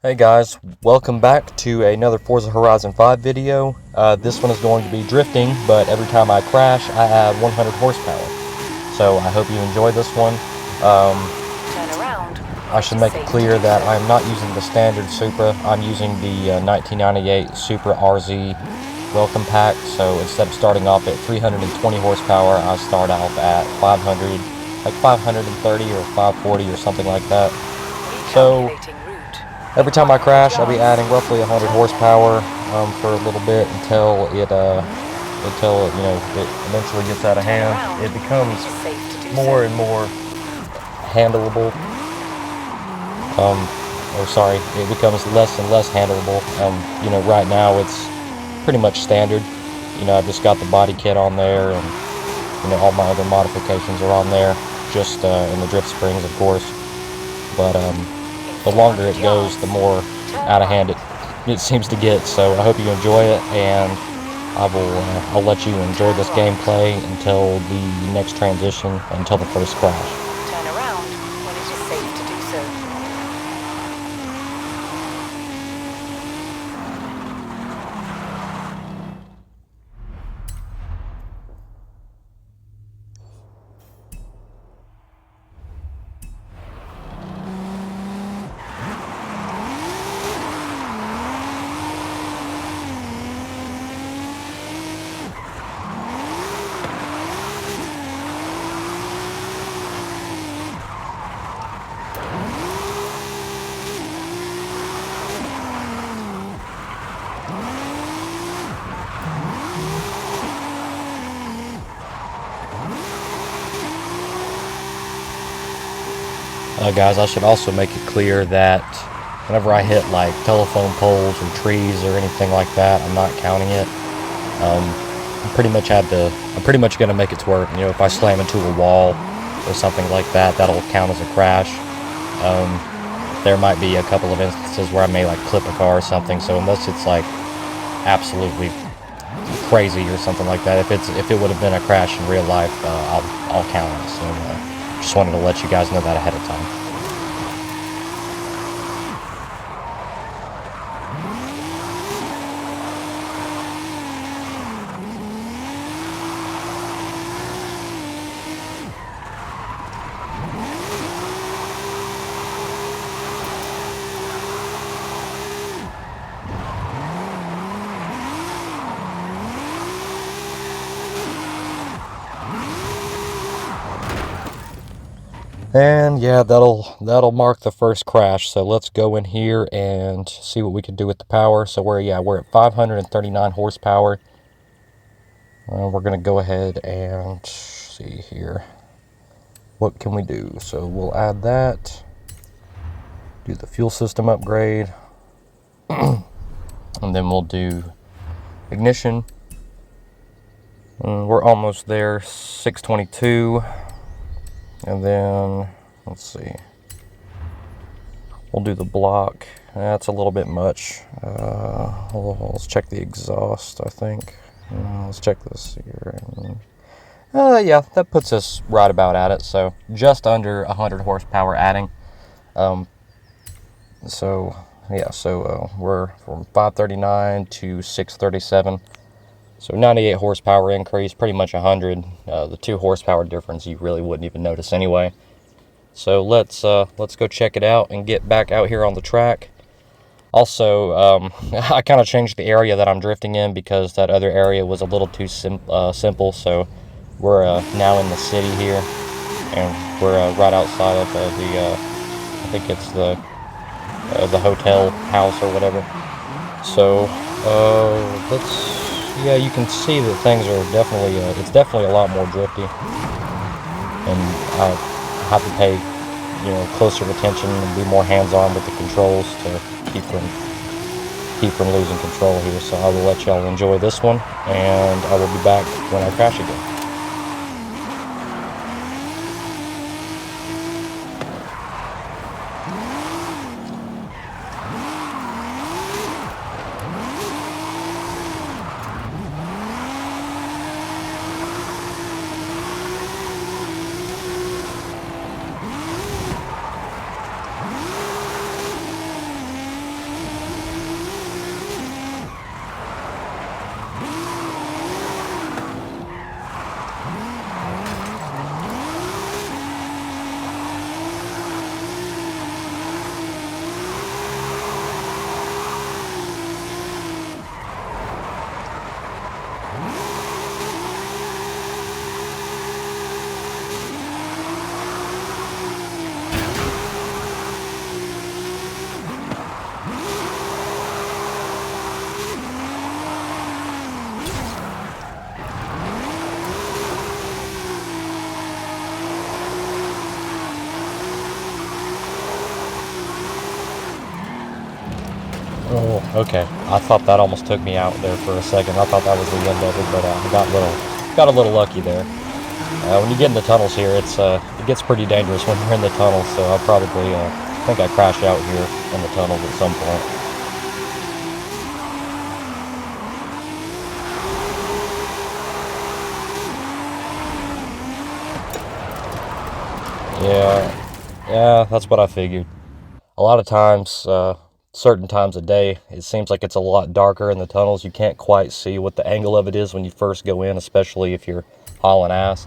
Hey guys, welcome back to another Forza Horizon 5 video. This one is going to be drifting, but every time I crash, I add 100 horsepower. So I hope you enjoy this one. I should make it clear that I'm not using the standard Supra. I'm using the 1998 Supra RZ Welcome Pack. So instead of starting off at 320 horsepower, I start off at 500, like 530 or 540 or something like that. So every time I crash, I'll be adding roughly 100 horsepower for a little bit until it eventually gets out of hand. It becomes more and more handleable. It becomes less and less handleable. Right now it's pretty much standard. I've just got the body kit on there, and all my other modifications are on there, just in the drift springs, of course. But the longer it goes, the more out of hand it seems to get. So I hope you enjoy it, and I'll let you enjoy this gameplay until the next transition, until the first crash. Turn around when it is safe to do so. Guys, I should also make it clear that whenever I hit like telephone poles or trees or anything like that, I'm not counting it. I'm pretty much going to make it to where, if I slam into a wall or something like that, that'll count as a crash. There might be a couple of instances where I may like clip a car or something. So unless it's like absolutely crazy or something like that, if it would have been a crash in real life, I'll count it. So just wanted to let you guys know that ahead of time. And yeah, that'll mark the first crash. So let's go in here and see what we can do with the power. So we're at 539 horsepower. We're gonna go ahead and see here. What can we do? So we'll add that. Do the fuel system upgrade, and then we'll do ignition. We're almost there. 622. And then, let's see, we'll do the block. That's a little bit much. Let's check the exhaust, I think. Let's check this here. Yeah, that puts us right about at it. So just under 100 horsepower adding. We're from 539 to 637. So 98 horsepower increase, pretty much 100. The 2 horsepower difference you really wouldn't even notice anyway. So let's go check it out and get back out here on the track. Also, I kind of changed the area that I'm drifting in because that other area was a little too simple. So we're now in the city here, and we're right outside of I think it's the hotel house or whatever. So yeah, you can see that things are definitely, it's definitely a lot more drifty, and I have to pay, closer attention and be more hands-on with the controls to keep from losing control here. So I will let y'all enjoy this one, and I will be back when I crash again. Okay, I thought that almost took me out there for a second. I thought that was the end of it, but I got a little lucky there. When you get in the tunnels here, it gets pretty dangerous when you're in the tunnels. So I'll probably think I crash out here in the tunnels at some point. Yeah, that's what I figured. A lot of times, certain times of day, it seems like it's a lot darker in the tunnels. You can't quite see what the angle of it is when you first go in, especially if you're hauling ass.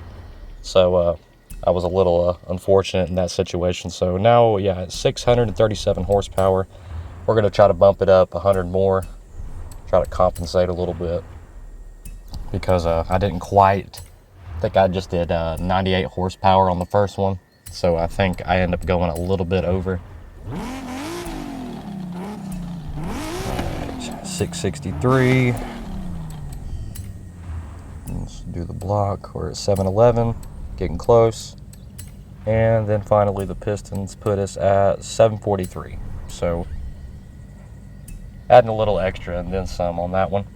So I was a little unfortunate in that situation. So now, yeah, it's 637 horsepower. We're going to try to bump it up 100 more, try to compensate a little bit, because I didn't quite, I think I just did 98 horsepower on the first one. So I think I end up going a little bit over. 663. Let's do the block. We're at 711, getting close. And then finally the pistons put us at 743. So adding a little extra and then some on that one.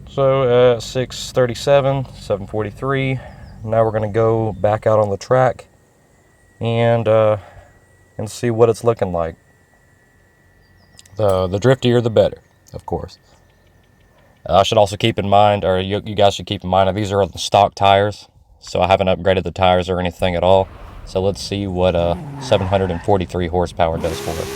So 637, 743. Now we're going to go back out on the track and see what it's looking like. The driftier the better, of course. I should also keep in mind, or you guys should keep in mind, that these are the stock tires, so I haven't upgraded the tires or anything at all. So let's see what 743 horsepower does for it.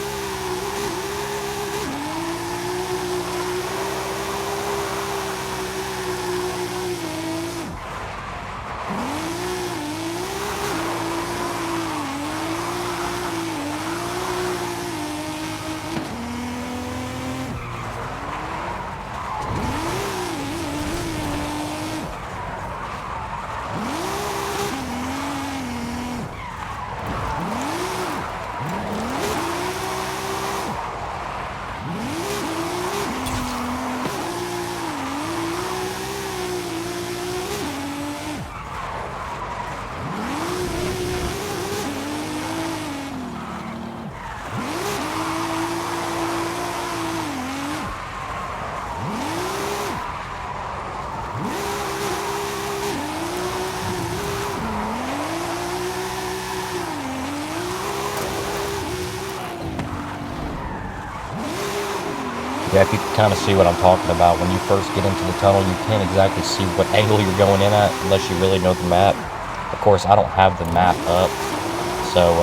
Yeah, if you can kind of see what I'm talking about, when you first get into the tunnel, you can't exactly see what angle you're going in at unless you really know the map. Of course, I don't have the map up, so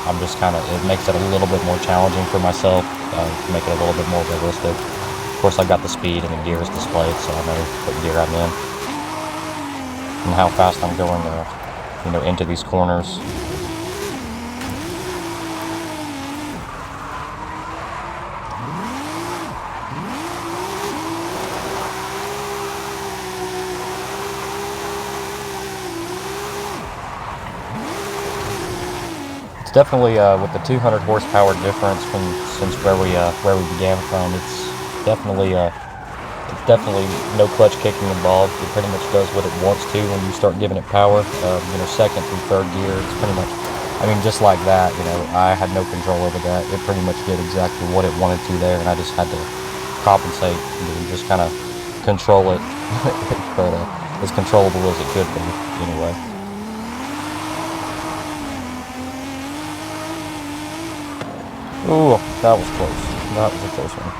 I'm just kind of, it makes it a little bit more challenging for myself, to make it a little bit more realistic. Of course, I've got the speed and the gears displayed, so I know what gear I'm in and how fast I'm going, into these corners. Definitely with the 200 horsepower difference since where we began from, it's definitely no clutch kicking involved. It pretty much does what it wants to when you start giving it power. Second through third gear, it's pretty much, just like that. I had no control over that. It pretty much did exactly what it wanted to there, and I just had to compensate and just kind of control it, but as controllable as it could be anyway. Ooh, that was close. That was a close one.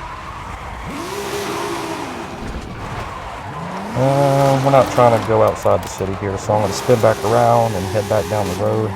We're not trying to go outside the city here, so I'm going to spin back around and head back down the road.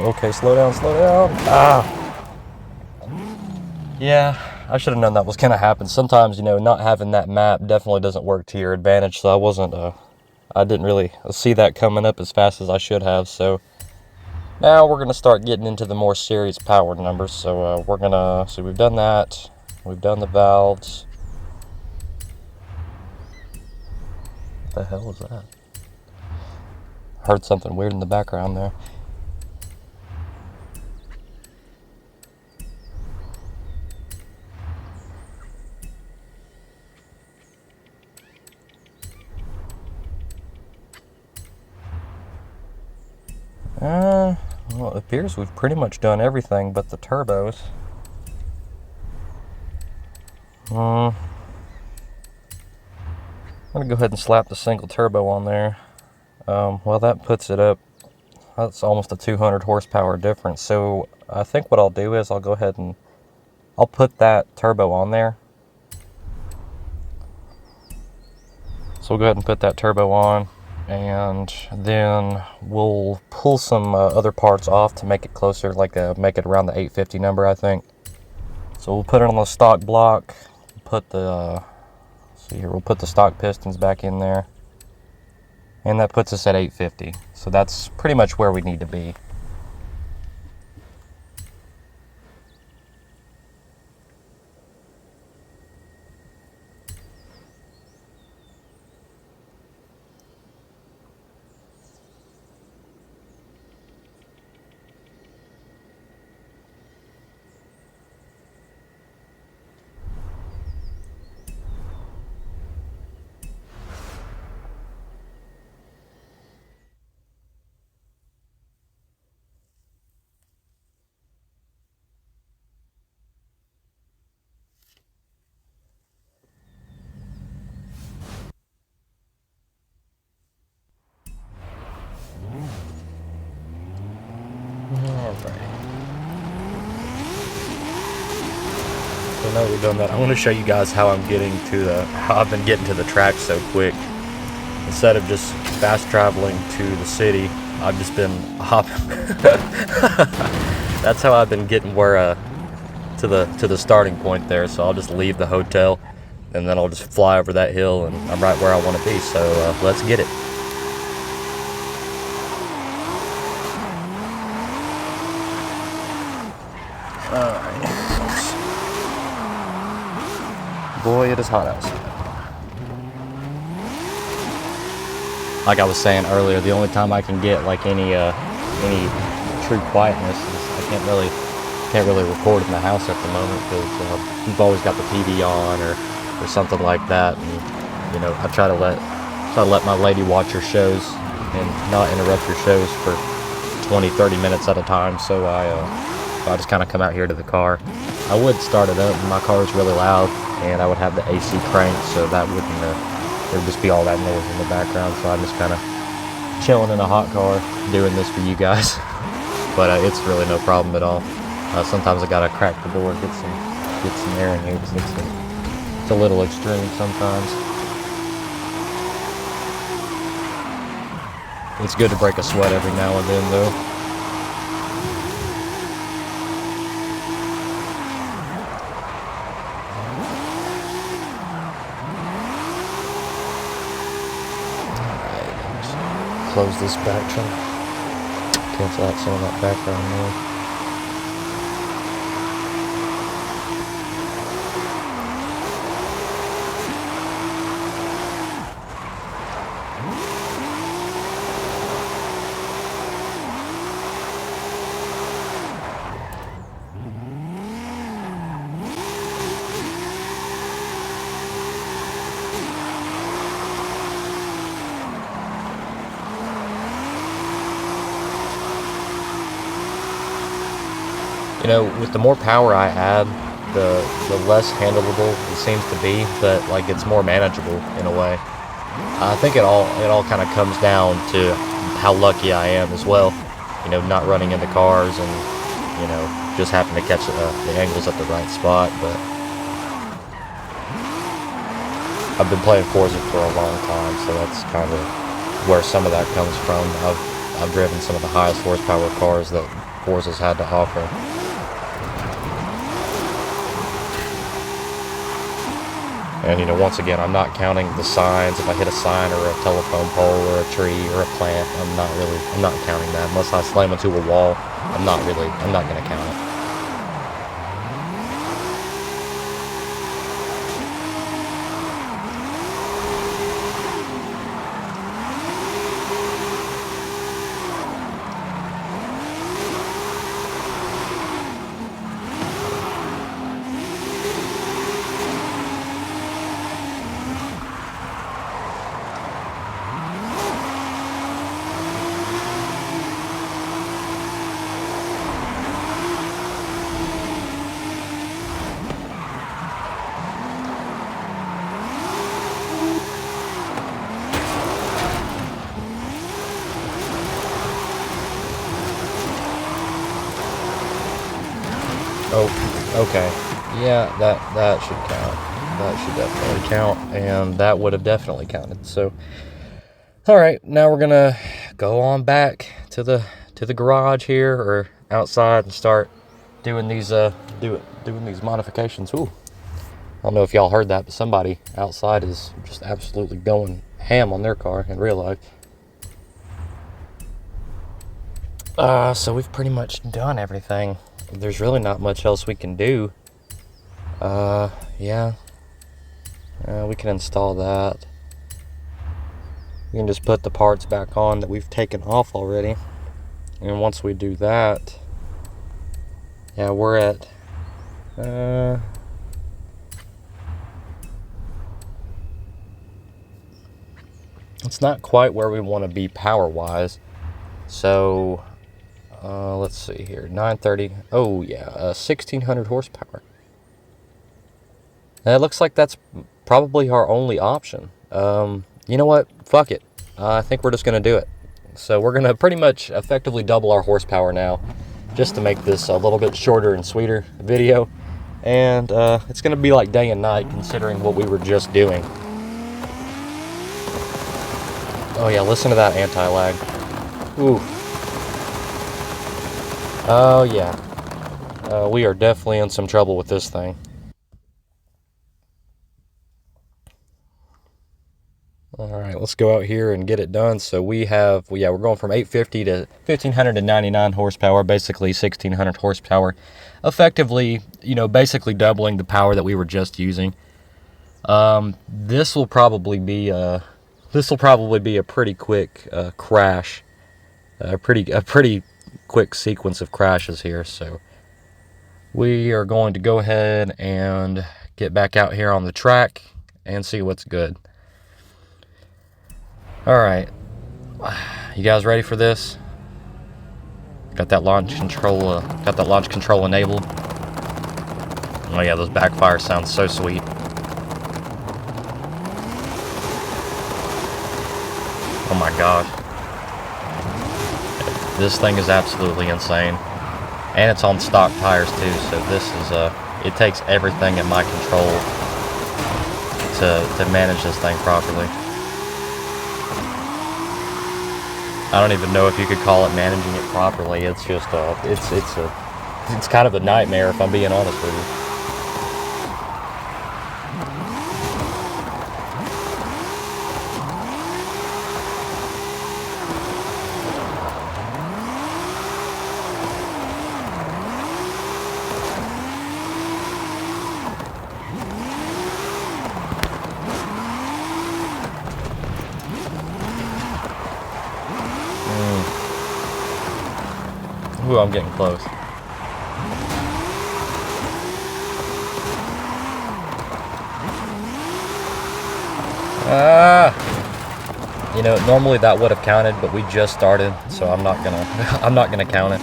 Okay, slow down, slow down. Ah! Yeah, I should have known that was going to happen. Sometimes, you know, not having that map definitely doesn't work to your advantage, so I didn't really see that coming up as fast as I should have, so now we're going to start getting into the more serious power numbers. So so we've done that, we've done the valves. What the hell was that? Heard something weird in the background there. Well, it appears we've pretty much done everything but the turbos. I'm gonna go ahead and slap the single turbo on there. Well, that puts it up. That's almost a 200 horsepower difference. So I think what I'll do is I'll go ahead and I'll put that turbo on there. So we'll go ahead and put that turbo on, and then we'll pull some other parts off to make it closer, like make it around the 850 number, I think. So we'll put it on the stock block. Put the we'll put the stock pistons back in there, and that puts us at 850. So that's pretty much where we need to be. So now that we've done that, I want to show you guys how I've been getting to the track so quick. Instead of just fast traveling to the city, I've just been hopping. That's how I've been getting to the starting point there. So I'll just leave the hotel, and then I'll just fly over that hill, and I'm right where I want to be. So let's get it. Boy, it is hot outside. Like I was saying earlier, the only time I can get like any true quietness is I can't really record in the house at the moment, because you've always got the TV on or something like that, and you know, I try to let my lady watch her shows and not interrupt her shows for 20-30 minutes at a time. So I just kind of come out here to the car. I would start it up, and my car is really loud, and I would have the AC cranked, so that wouldn't there would just be all that noise in the background. So I'm just kind of chilling in a hot car doing this for you guys. But it's really no problem at all. Sometimes I gotta crack the door, get some air in here, because it's a little extreme sometimes. It's good to break a sweat every now and then, though. Close this back, try to cancel out some of that background noise. You know, with the more power I add, the less handleable it seems to be, but like it's more manageable in a way. I think it all kind of comes down to how lucky I am as well. You know, not running into cars, and you know, just happen to catch the angles at the right spot. But I've been playing Forza for a long time, so that's kind of where some of that comes from. I've driven some of the highest horsepower cars that Forza's had to offer. And, you know, once again, I'm not counting the signs. If I hit a sign or a telephone pole or a tree or a plant, I'm not counting that. Unless I slam into a wall, I'm not going to count it. Oh, okay. Yeah, that should count. That should definitely count, and that would have definitely counted. So, all right, now we're gonna go on back to the garage here or outside and start doing these doing these modifications. Ooh, I don't know if y'all heard that, but somebody outside is just absolutely going ham on their car in real life. So we've pretty much done everything. There's really not much else we can do. Yeah. We can install that. We can just put the parts back on that we've taken off already. And once we do that, yeah, we're at, it's not quite where we want to be power-wise. So, let's see here, 930. Oh yeah, 1600 horsepower. And it looks like that's probably our only option. You know what? Fuck it. I think we're just gonna do it. So we're gonna pretty much effectively double our horsepower now, just to make this a little bit shorter and sweeter video. And it's gonna be like day and night, considering what we were just doing. Oh yeah, listen to that anti-lag. Ooh. Oh yeah. We are definitely in some trouble with this thing. Alright, let's go out here and get it done. So we have, well, yeah, we're going from 850 to 1599 horsepower, basically 1600 horsepower. Effectively, you know, basically doubling the power that we were just using. This will probably be a pretty quick crash. A pretty quick sequence of crashes here. So we are going to go ahead and get back out here on the track and see what's good. Alright, you guys ready for this? Got that launch control enabled. Oh yeah, those backfires sound so sweet. Oh my gosh. This thing is absolutely insane. And it's on stock tires too, so this is, it takes everything in my control to manage this thing properly. I don't even know if you could call it managing it properly. It's just it's kind of a nightmare, if I'm being honest with you. Ooh, I'm getting close. You know, normally that would have counted, but we just started, so I'm not gonna count it.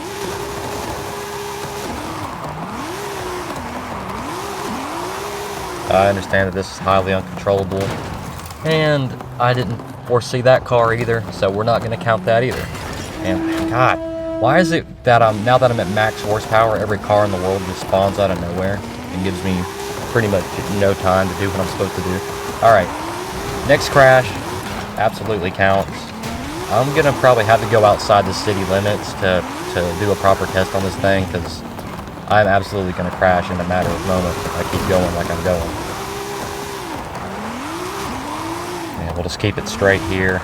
I understand that this is highly uncontrollable, and I didn't foresee that car either, so we're not gonna count that either. And God, why is it that now that I'm at max horsepower, every car in the world just spawns out of nowhere and gives me pretty much no time to do what I'm supposed to do? Alright, next crash absolutely counts. I'm gonna probably have to go outside the city limits to do a proper test on this thing, because I'm absolutely gonna crash in a matter of moments if I keep going like I'm going. And we'll just keep it straight here,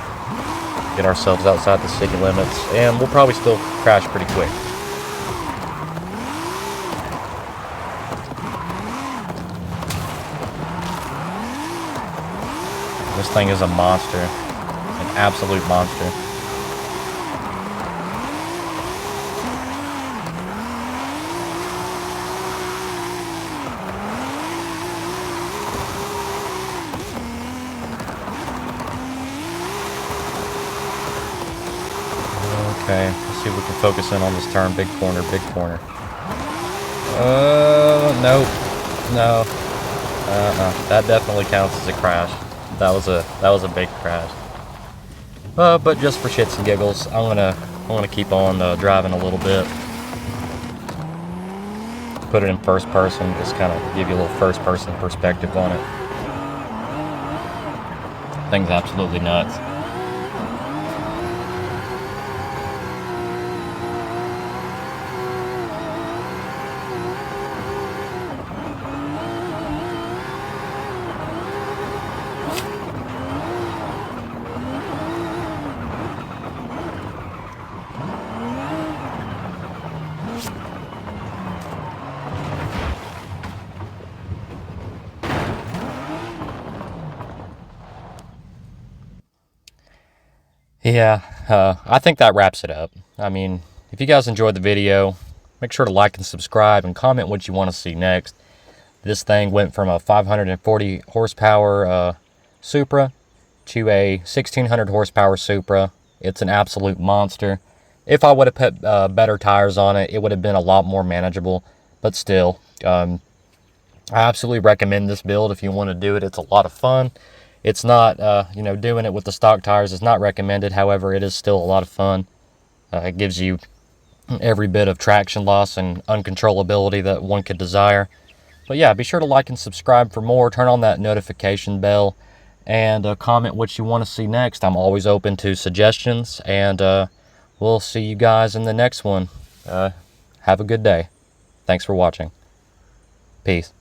get ourselves outside the city limits, and we'll probably still crash pretty quick. This thing is a monster, an absolute monster. Okay, let's see if we can focus in on this turn. Big corner, big corner. Nope. No. That definitely counts as a crash. That was a big crash. But just for shits and giggles, I'm gonna keep on driving a little bit. Put it in first person, just kind of give you a little first person perspective on it. Thing's absolutely nuts. Yeah, I think that wraps it up. I mean, if you guys enjoyed the video, make sure to like and subscribe and comment what you want to see next. This thing went from a 540 horsepower Supra to a 1600 horsepower Supra. It's an absolute monster. If I would have put better tires on it, it would have been a lot more manageable. But still, I absolutely recommend this build if you want to do it. It's a lot of fun. It's not, doing it with the stock tires is not recommended. However, it is still a lot of fun. It gives you every bit of traction loss and uncontrollability that one could desire. But yeah, be sure to like and subscribe for more. Turn on that notification bell and comment what you want to see next. I'm always open to suggestions, and we'll see you guys in the next one. Have a good day. Thanks for watching. Peace.